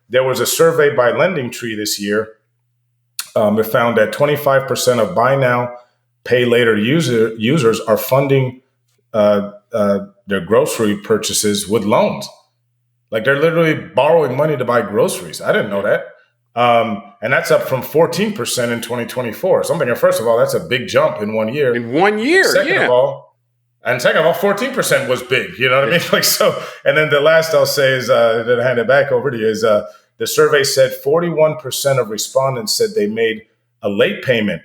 there was a survey by Lending Tree this year. It found that 25% of buy now, pay later users are funding their grocery purchases with loans. Like they're literally borrowing money to buy groceries. I didn't know that. And that's up from 14% in 2024. So I'm thinking, first of all, that's a big jump in 1 year. In 1 year, second of all, 14% was big. You know what I mean? Like so. And then the last I'll say is, then I hand it back over to you, is the survey said 41% of respondents said they made a late payment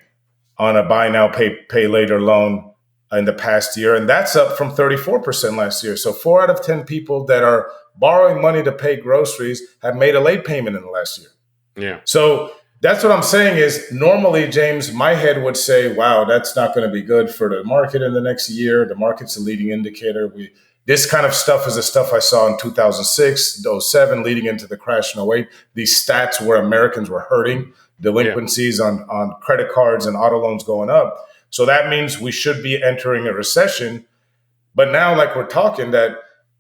on a buy now, pay later loan in the past year. And that's up from 34% last year. So 4 out of 10 people that are borrowing money to pay groceries have made a late payment in the last year. Yeah. So that's what I'm saying is normally, James, my head would say, wow, that's not going to be good for the market in the next year. The market's a leading indicator. This kind of stuff is the stuff I saw in 2006, 07, leading into the crash in 08. These stats where Americans were hurting, delinquencies on credit cards and auto loans going up. So that means we should be entering a recession. But now, like we're talking, that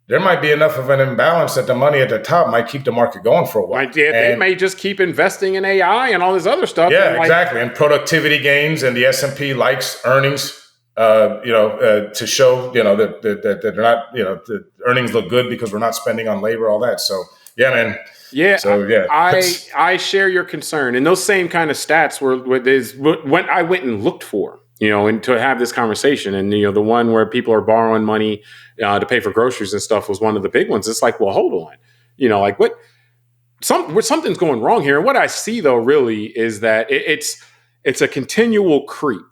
there might be enough of an imbalance that the money at the top might keep the market going for a while. They may just keep investing in AI and all this other stuff. Yeah, exactly. And productivity gains, and the S&P likes earnings. To show, that they're not, the earnings look good because we're not spending on labor, all that. So, yeah, man. Yeah. So, yeah. I share your concern. And those same kind of stats were what I went and looked for, and to have this conversation. And, the one where people are borrowing money to pay for groceries and stuff was one of the big ones. It's like, well, hold on. Something's going wrong here. And what I see, though, really is that it's a continual creep.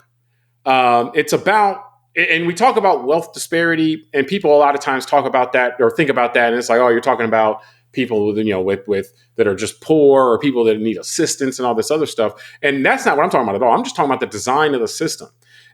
It's about, and we talk about wealth disparity, and people a lot of times talk about that or think about that, and it's like, oh, you're talking about people with that are just poor, or people that need assistance and all this other stuff. And that's not what I'm talking about at all. I'm just talking about the design of the system.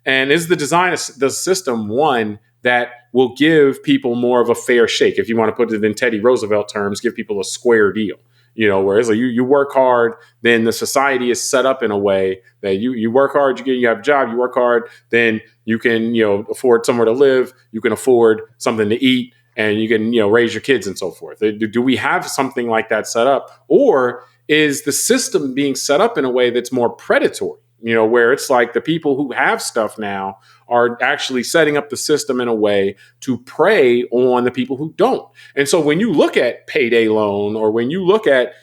And is the design of the system one that will give people more of a fair shake? If you want to put it in Teddy Roosevelt terms, give people a square deal. Whereas you work hard, then the society is set up in a way that you work hard, you have a job, you work hard, then you can, afford somewhere to live, you can afford something to eat, and you can, raise your kids and so forth. Do we have something like that set up? Or is the system being set up in a way that's more predatory? Where it's like the people who have stuff now are actually setting up the system in a way to prey on the people who don't. And so when you look at payday loan, or when you look at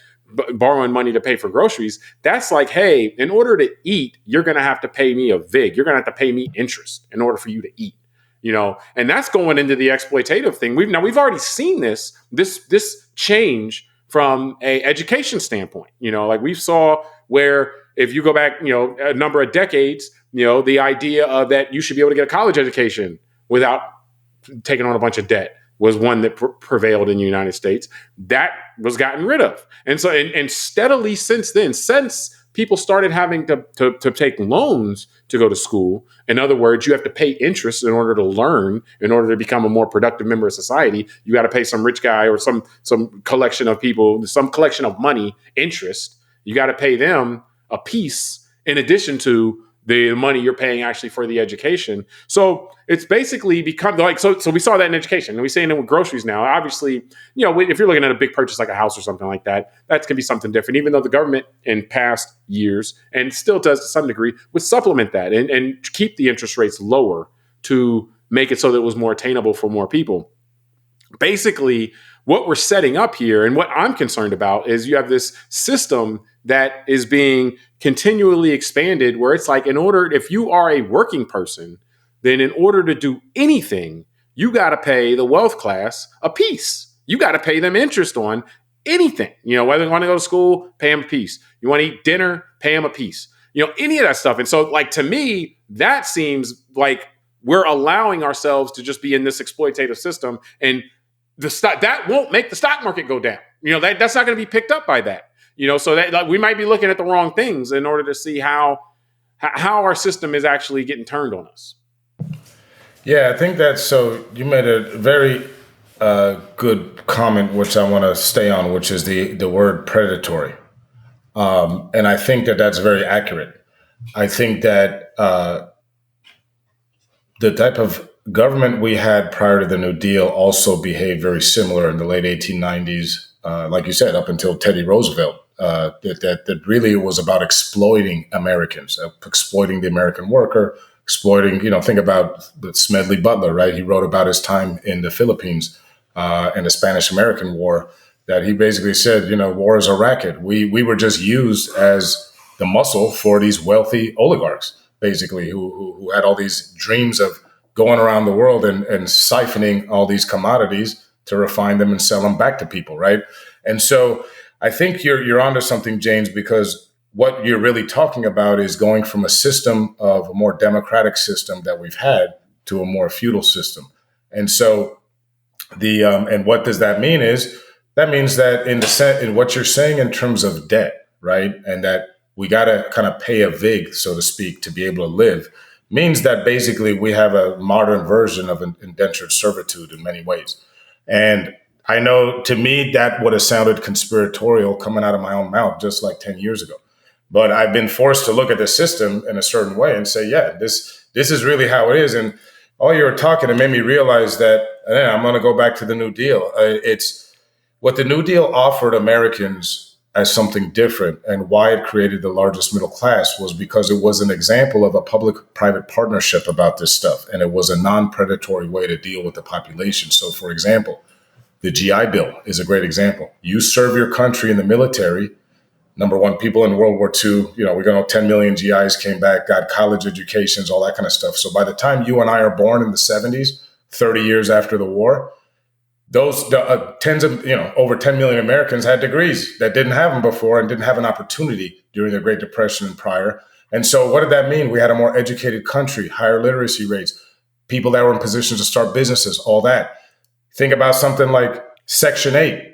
borrowing money to pay for groceries, that's like, hey, in order to eat, you're going to have to pay me a VIG. You're going to have to pay me interest in order for you to eat. And that's going into the exploitative thing. We've already seen this change from a education standpoint. Like we saw where, if you go back, a number of decades, the idea of that you should be able to get a college education without taking on a bunch of debt was one that prevailed in the United States. That was gotten rid of. And so, and steadily since then, since people started having to take loans to go to school, in other words, you have to pay interest in order to learn, in order to become a more productive member of society. You got to pay some rich guy or some collection of people, some collection of money, interest. You got to pay them a piece in addition to the money you're paying actually for the education. So it's basically become like, so we saw that in education, and we're seeing it with groceries now. Obviously, if you're looking at a big purchase like a house or something like that, that's going to be something different, even though the government in past years, and still does to some degree, would supplement that and keep the interest rates lower to make it so that it was more attainable for more people. Basically, what we're setting up here, and what I'm concerned about, is you have this system that is being continually expanded, where it's like, if you are a working person, then in order to do anything, you got to pay the wealth class a piece. You got to pay them interest on anything. Whether you want to go to school, pay them a piece. You want to eat dinner, pay them a piece. Any of that stuff. And so, like, to me, that seems like we're allowing ourselves to just be in this exploitative system, and that won't make the stock market go down. That's not going to be picked up by that. So that, like, we might be looking at the wrong things in order to see how our system is actually getting turned on us. Yeah, I think that's so. You made a very good comment, which I want to stay on, which is the word predatory, and I think that that's very accurate. I think that the type of government we had prior to the New Deal also behaved very similar in the late 1890s. like you said, up until Teddy Roosevelt, that really was about exploiting Americans, exploiting the American worker, exploiting, think about the Smedley Butler, right? He wrote about his time in the Philippines in the Spanish-American War, that he basically said, war is a racket. We were just used as the muscle for these wealthy oligarchs, basically, who had all these dreams of going around the world and siphoning all these commodities to refine them and sell them back to people, right? And so I think you're onto something, James, because what you're really talking about is going from a system of a more democratic system that we've had to a more feudal system. And so and what does that mean is that means that in what you're saying in terms of debt, right? And that we got to kind of pay a vig, so to speak, to be able to live, means that basically we have a modern version of an indentured servitude in many ways. And I know to me that would have sounded conspiratorial coming out of my own mouth just like 10 years ago. But I've been forced to look at the system in a certain way and say, yeah, this is really how it is. And all you were talking, it made me realize that I'm going to go back to the New Deal. It's what the New Deal offered Americans as something different, and why it created the largest middle class was because it was an example of a public-private partnership about this stuff, and it was a non-predatory way to deal with the population. So, for example, the GI Bill is a great example. You serve your country in the military. Number one, people in World War II, we got 10 million GIs came back, got college educations, all that kind of stuff. So by the time you and I are born in the 70s, 30 years after the war, those over 10 million Americans had degrees that didn't have them before and didn't have an opportunity during the Great Depression and prior. And so what did that mean? We had a more educated country, higher literacy rates, people that were in positions to start businesses, all that. Think about something like Section 8.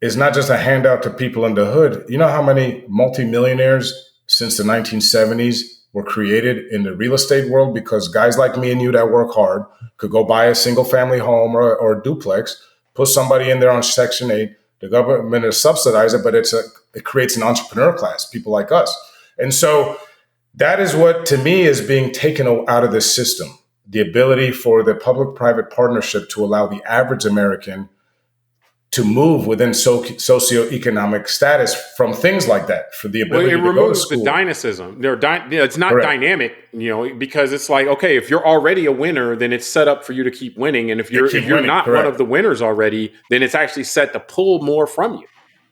Is not just a handout to people in the hood. You know how many multimillionaires since the 1970s were created in the real estate world because guys like me and you that work hard could go buy a single family home or a duplex, put somebody in there on Section 8, the government will subsidize it, but it creates an entrepreneur class, people like us. And so that is what, to me, is being taken out of this system, the ability for the public-private partnership to allow the average American to move within socioeconomic status from things like that, for the ability to go to school. It removes the dynamism. It's not Correct. Dynamic, because it's like, okay, if you're already a winner, then it's set up for you to keep winning. And if you're not Correct. One of the winners already, then it's actually set to pull more from you.